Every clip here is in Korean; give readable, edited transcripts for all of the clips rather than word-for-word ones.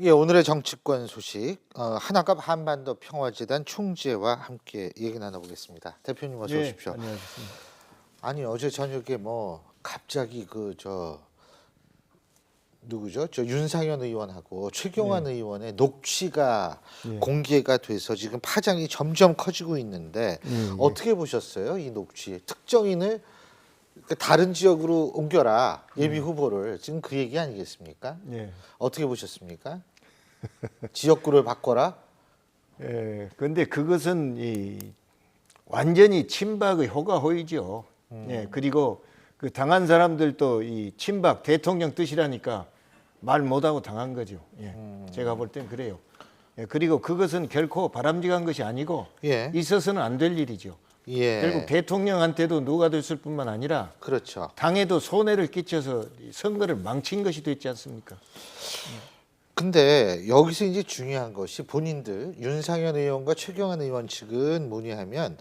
예, 오늘의 정치권 소식 하나갑 한반도 평화재단 총재와 함께 얘기 나눠보겠습니다. 대표님 어서 예, 오십시오. 안녕하십니까. 아니 어제 저녁에 뭐 갑자기 누구죠? 저 윤상현 의원하고 최경환 의원의 녹취가 예. 공개가 돼서 지금 파장이 점점 커지고 있는데 어떻게 보셨어요? 이 녹취 특정인을 다른 지역으로 옮겨라 예비 후보를 지금 그 얘기 아니겠습니까? 예. 어떻게 보셨습니까? 지역구를 바꿔라. 예. 근데 그것은 완전히 친박의 호가호이죠. 예. 그리고 그 당한 사람들도 이 친박 대통령 뜻이라니까 말 못하고 당한 거죠. 예. 제가 볼 땐 그래요. 예. 그리고 그것은 결코 바람직한 것이 아니고 예. 있어서는 안 될 일이죠. 예. 결국 대통령한테도 누가 됐을 뿐만 아니라 그렇죠. 당에도 손해를 끼쳐서 선거를 망친 것이 됐지 않습니까? 근데 여기서 이제 중요한 것이 본인들 윤상현 의원과 최경환 의원 측은 문의하면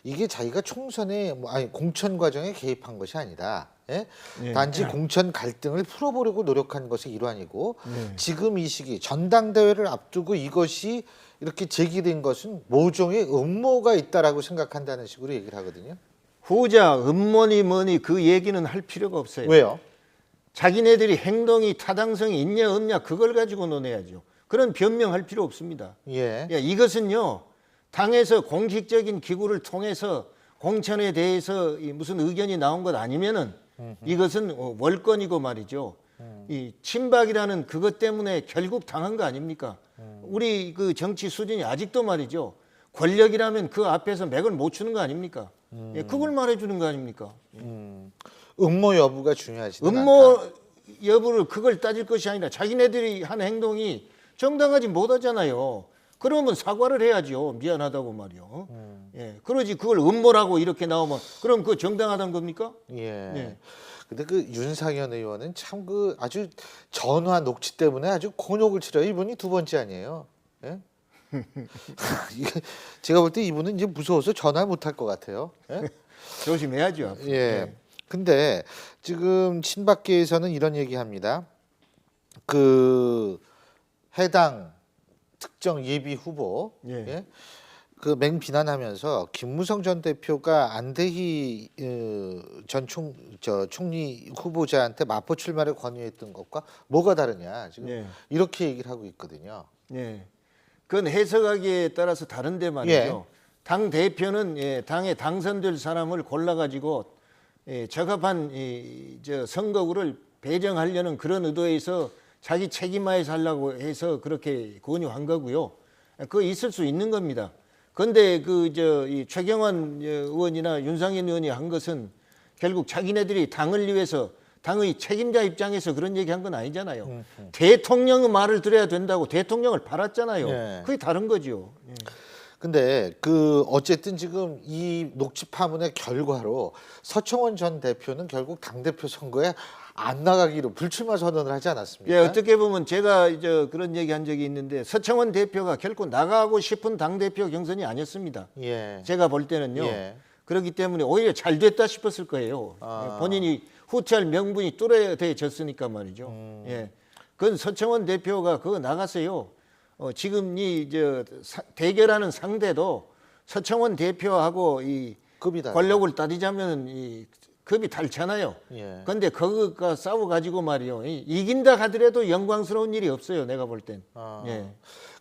이게 자기가 총선에 공천 과정에 개입한 것이 아니다. 예? 예. 단지 공천 갈등을 풀어보려고 노력한 것의 일환이고 예. 지금 이 시기 전당대회를 앞두고 이것이 이렇게 제기된 것은 모종의 음모가 있다라고 생각한다는 식으로 얘기를 하거든요. 후자 음모니 뭐니 그 얘기는 할 필요가 없어요. 왜요? 자기네들이 행동이 타당성이 있냐 없냐 그걸 가지고 논해야죠. 그런 변명할 필요 없습니다. 예. 야, 이것은요 당에서 공식적인 기구를 통해서 공천에 대해서 무슨 의견이 나온 것 아니면은 이것은 월권이고 말이죠. 이 친박이라는 그것 때문에 결국 당한 거 아닙니까? 우리 그 정치 수준이 아직도 말이죠. 권력이라면 그 앞에서 맥을 못 추는 거 아닙니까? 예, 그걸 말해주는 거 아닙니까? 음모 여부가 중요하지. 음모 여부를 그걸 따질 것이 아니라 자기네들이 한 행동이 정당하지 못하잖아요. 그러면 사과를 해야죠. 미안하다고 말이요. 예, 그러지 그걸 음모라고 이렇게 나오면 그럼 그거 정당하다는 겁니까? 예. 예. 근데 그 윤상현 의원은 참 그 아주 전화 녹취 때문에 아주 곤욕을 치러요. 이분이 두 번째 아니에요. 예? 이게 제가 볼 때 이분은 이제 무서워서 전화 못 할 것 같아요. 예? 조심해야죠. 앞으로. 예. 근데 지금 친박계에서는 이런 얘기합니다. 그 해당 특정 예비 후보 예. 예? 그 맹비난하면서 김무성 전 대표가 안대희 총리 후보자한테 마포 출마를 권유했던 것과 뭐가 다르냐 지금 예. 이렇게 얘기를 하고 있거든요. 예. 그건 해석하기에 따라서 다른데 말이죠. 당 대표는 당에 당선될 사람을 골라가지고 적합한 선거구를 배정하려는 그런 의도에서 자기 책임하에 살라고 해서 그렇게 권유한 거고요. 그거 있을 수 있는 겁니다. 그런데 이 최경환 의원이나 윤상현 의원이 한 것은 결국 자기네들이 당을 위해서 당의 책임자 입장에서 그런 얘기한 건 아니잖아요. 대통령의 말을 들어야 된다고 대통령을 팔았잖아요. 네. 그게 다른 거죠. 예. 근데 어쨌든 지금 이 녹취 파문의 결과로 서청원 전 대표는 결국 당 대표 선거에 안 나가기로 불출마 선언을 하지 않았습니까? 예, 어떻게 보면 제가 그런 얘기 한 적이 있는데 서청원 대표가 결코 나가고 싶은 당 대표 경선이 아니었습니다. 예. 제가 볼 때는요. 예. 그렇기 때문에 오히려 잘 됐다 싶었을 거예요. 본인이 후퇴할 명분이 뚜렷해졌으니까 말이죠. 예, 그건 서청원 대표가 그거 나갔어요. 지금 대결하는 상대도 서청원 대표하고 이 급이 다르다. 권력을 따지자면 이 급이 닳잖아요. 예. 그런데 그거가 싸워가지고 말이요. 이긴다 하더라도 영광스러운 일이 없어요. 내가 볼 땐. 예.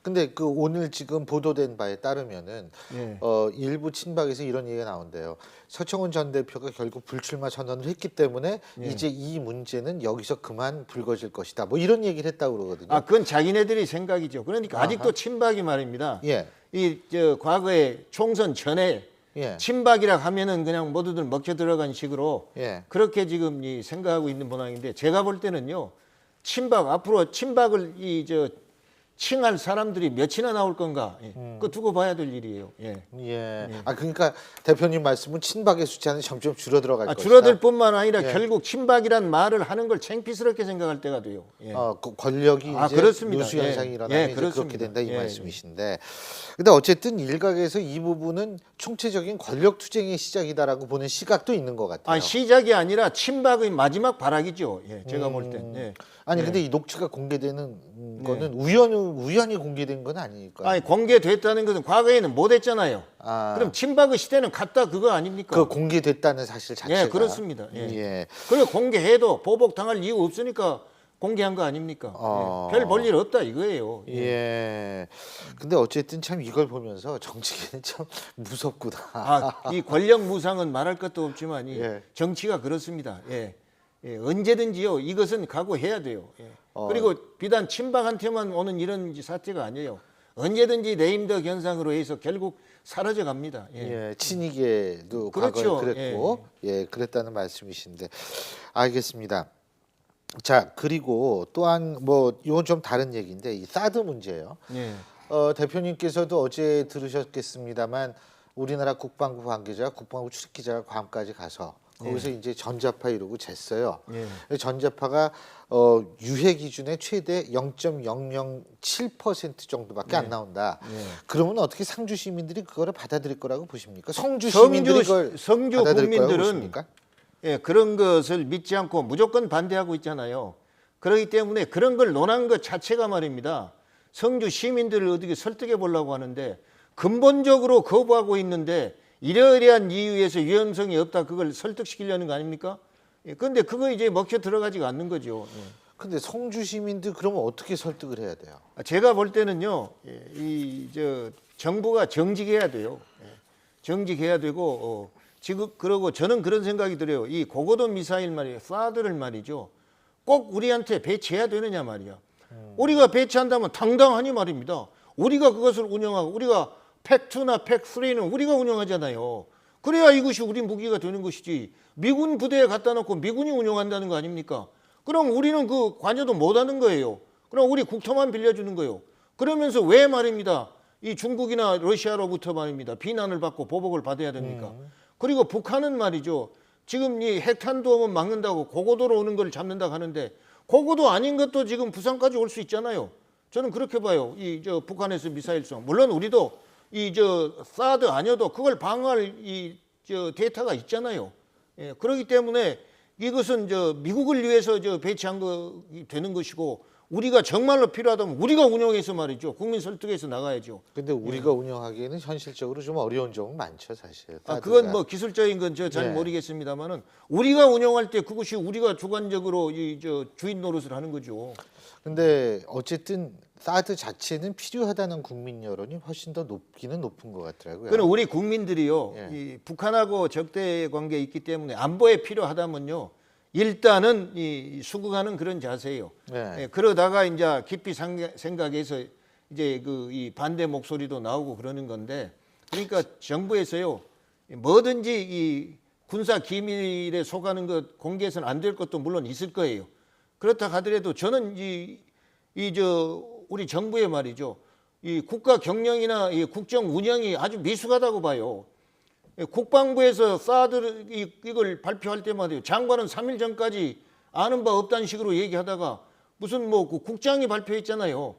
근데 오늘 지금 보도된 바에 따르면은 예. 일부 친박에서 이런 얘기가 나온대요. 서청원 전 대표가 결국 불출마 선언을 했기 때문에 이제 이 문제는 여기서 그만 불거질 것이다. 뭐 이런 얘기를 했다고 그러거든요. 아, 그건 자기네들이 생각이죠. 그러니까 아직도 친박이 말입니다. 예. 과거에 총선 전에 예. 친박이라 하면은 그냥 모두들 먹혀 들어간 식으로 예. 그렇게 지금 생각하고 있는 모양인데 제가 볼 때는요. 앞으로 친박을 칭할 사람들이 몇이나 나올 건가? 예. 그거 두고 봐야 될 일이에요. 예. 예. 아 그러니까 대표님 말씀은 친박의 숫자는 점점 줄어들어갈 것이다. 줄어들 뿐만 아니라 예. 결국 친박이란 말을 하는 걸 창피스럽게 생각할 때가 돼요. 예. 그 권력이 이제 그렇습니다. 누수 현상이 예. 일어나면 예, 이제 그렇게 그렇습니다. 된다 이 예, 말씀이신데, 근데 어쨌든 일각에서 이 부분은 총체적인 권력 투쟁의 시작이다라고 보는 시각도 있는 것 같아요. 시작이 아니라 친박의 마지막 발악이죠. 예, 제가 볼 땐. 예. 아니 예. 근데 이 녹취가 공개되는 거는 우연히 공개된 건 아니니까. 아니 공개됐다는 것은 과거에는 못했잖아요. 아. 그럼 친박의 시대는 갔다 그거 아닙니까? 그 공개됐다는 사실 자체가. 예, 그렇습니다. 예. 예. 그리고 공개해도 보복 당할 이유 없으니까 공개한 거 아닙니까? 예. 별 볼 일 없다 이거예요. 예. 근데 어쨌든 참 이걸 보면서 정치계는 참 무섭구나. 이 권력 무상은 말할 것도 없지만 이 예. 정치가 그렇습니다. 예. 예, 언제든지요. 이것은 각오해야 돼요. 예. 그리고 비단 친박한테만 오는 이런 사태가 아니에요. 언제든지 네임덕 현상으로 해서 결국 사라져 갑니다. 예. 예, 친이계도 그렇죠. 과거에 그랬고, 예, 그랬다는 말씀이신데, 알겠습니다. 자, 그리고 또한 뭐 이건 좀 다른 얘기인데 이 사드 문제예요. 예. 대표님께서도 어제 들으셨겠습니다만 우리나라 국방부 관계자, 국방부 출입기자가 괌까지 가서 거기서 이제 전자파 이러고 쟀어요. 예. 전자파가 유해 기준의 최대 0.007% 정도밖에 안 나온다. 그러면 어떻게 상주 시민들이 그거를 받아들일 거라고 보십니까? 성주 시민들이 그걸 성주 받아들일 거라고 국민들은 보십니까? 예, 그런 것을 믿지 않고 무조건 반대하고 있잖아요. 그렇기 때문에 그런 걸 논한 것 자체가 말입니다. 성주 시민들을 어떻게 설득해 보려고 하는데 근본적으로 거부하고 있는데 이러이러한 이유에서 위헌성이 없다 그걸 설득시키려는 거 아닙니까? 예, 그런데 그거 이제 먹혀 들어가지가 않는 거죠. 예. 근데 성주 시민들 그러면 어떻게 설득을 해야 돼요? 제가 볼 때는요, 정부가 정직해야 돼요. 예. 정직해야 되고, 지금 그러고 저는 그런 생각이 들어요. 이 고고도 미사일 말이에요, 사드를 말이죠. 꼭 우리한테 배치해야 되느냐 말이야. 우리가 배치한다면 당당하니 말입니다. 우리가 그것을 운영하고 우리가 팩2나 팩3는 우리가 운영하잖아요. 그래야 이것이 우리 무기가 되는 것이지. 미군 부대에 갖다 놓고 미군이 운영한다는 거 아닙니까? 그럼 우리는 그 관여도 못하는 거예요. 그럼 우리 국토만 빌려주는 거예요. 그러면서 왜 말입니다. 이 중국이나 러시아로부터 말입니다. 비난을 받고 보복을 받아야 됩니까? 그리고 북한은 말이죠. 지금 이 핵탄두음은 막는다고 고고도로 오는 걸 잡는다고 하는데 고고도 아닌 것도 지금 부산까지 올 수 있잖아요. 저는 그렇게 봐요. 북한에서 미사일 쏘. 물론 우리도 사드 아니어도 그걸 방어할 데이터가 있잖아요. 예, 그렇기 때문에 이것은 미국을 위해서 배치한 거 되는 것이고 우리가 정말로 필요하다면 우리가 운영해서 말이죠. 국민 설득해서 나가야죠. 근데 우리가 운영하기에는 현실적으로 좀 어려운 점은 많죠, 사실. 그건 뭐 기술적인 건 잘 모르겠습니다만은 우리가 운영할 때 그것이 우리가 주관적으로 주인 노릇을 하는 거죠. 근데 어쨌든 사드 자체는 필요하다는 국민 여론이 훨씬 더 높기는 높은 것 같더라고요. 그럼 우리 국민들이요, 이 북한하고 적대 관계에 있기 때문에 안보에 필요하다면요, 일단은 수긍하는 그런 자세예요. 예, 그러다가 이제 깊이 생각해서 이제 이 반대 목소리도 나오고 그러는 건데, 그러니까 정부에서요 뭐든지 이 군사 기밀에 속하는 것 공개해서는 안 될 것도 물론 있을 거예요. 그렇다 하더라도 저는 우리 정부의 말이죠, 이 국가 경영이나 이 국정 운영이 아주 미숙하다고 봐요. 국방부에서 사드 이걸 발표할 때마다 장관은 3일 전까지 아는 바 없다는 식으로 얘기하다가 무슨 그 국장이 발표했잖아요.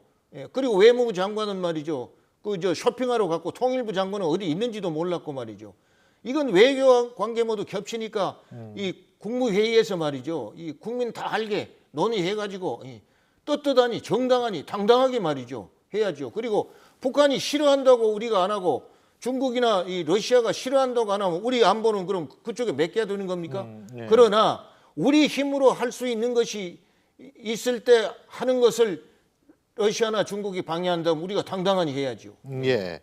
그리고 외무부 장관은 말이죠, 쇼핑하러 갔고 통일부 장관은 어디 있는지도 몰랐고 말이죠. 이건 외교 관계 모두 겹치니까 이 국무회의에서 말이죠, 이 국민 다 알게 논의해가지고 떳떳하니 정당하니 당당하게 말이죠 해야죠. 그리고 북한이 싫어한다고 우리가 안 하고 중국이나 이 러시아가 싫어한다고 안 하면 우리 안보는 그럼 그쪽에 맡겨야 되는 겁니까? 그러나 우리 힘으로 할 수 있는 것이 있을 때 하는 것을 러시아나 중국이 방해한다면 우리가 당당하니 해야죠. 예.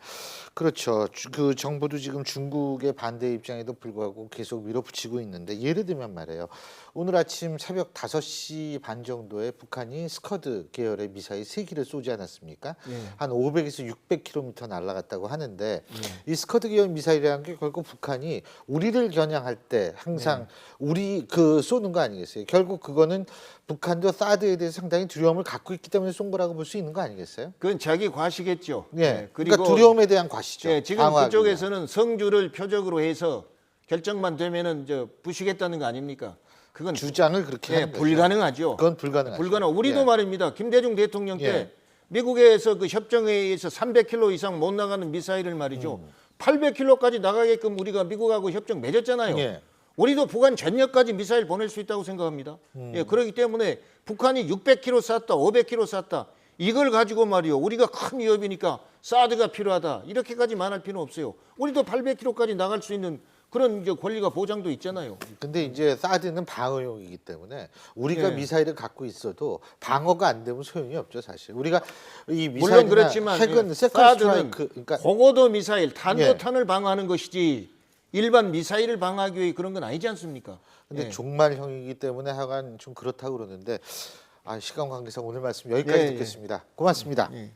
그렇죠. 그 정부도 지금 중국의 반대 입장에도 불구하고 계속 밀어붙이고 있는데 예를 들면 말이에요. 오늘 아침 새벽 5시 반 정도에 북한이 스커드 계열의 미사일 3기를 쏘지 않았습니까? 예. 한 500에서 600km 날아갔다고 하는데 이 스커드 계열 미사일이라는 게 결국 북한이 우리를 겨냥할 때 항상 우리 그 쏘는 거 아니겠어요? 결국 그거는 북한도 사드에 대해서 상당히 두려움을 갖고 있기 때문에 쏜 거라고 볼 수 있는 거 아니겠어요? 그건 자기 과시겠죠. 예. 그러니까 두려움에 대한 과시죠. 예, 지금 방어하기 위한. 그쪽에서는 성주를 표적으로 해서 결정만 되면은 부시겠다는 거 아닙니까? 그건 주장을 그렇게 하는 거죠. 불가능하죠. 그건 불가능하죠. 불가능. 우리도 예. 말입니다. 김대중 대통령 때 예. 미국에서 그 협정회의에서 300km 이상 못 나가는 미사일을 말이죠. 800km까지 나가게끔 우리가 미국하고 협정 맺었잖아요. 예. 우리도 북한 전역까지 미사일 보낼 수 있다고 생각합니다. 예, 그렇기 때문에 북한이 600km 쐈다, 500km 쐈다. 이걸 가지고 말이요. 우리가 큰 위협이니까 사드가 필요하다. 이렇게까지 말할 필요는 없어요. 우리도 800km까지 나갈 수 있는 그런 권리가 보장도 있잖아요. 근데 이제 사드는 방어용이기 때문에 우리가 예. 미사일을 갖고 있어도 방어가 안 되면 소용이 없죠, 사실. 우리가 이 물론 미사일이나 그렇지만 핵은 예, 세컨 사드는 스트라이크 그러니까 고고도 미사일, 탄도탄을 방어하는 것이지 일반 미사일을 방어하기 위해 그런 건 아니지 않습니까? 근데 예. 종말형이기 때문에 하여간 좀 그렇다고 그러는데 시간 관계상 오늘 말씀 여기까지 예, 예. 듣겠습니다. 고맙습니다. 예.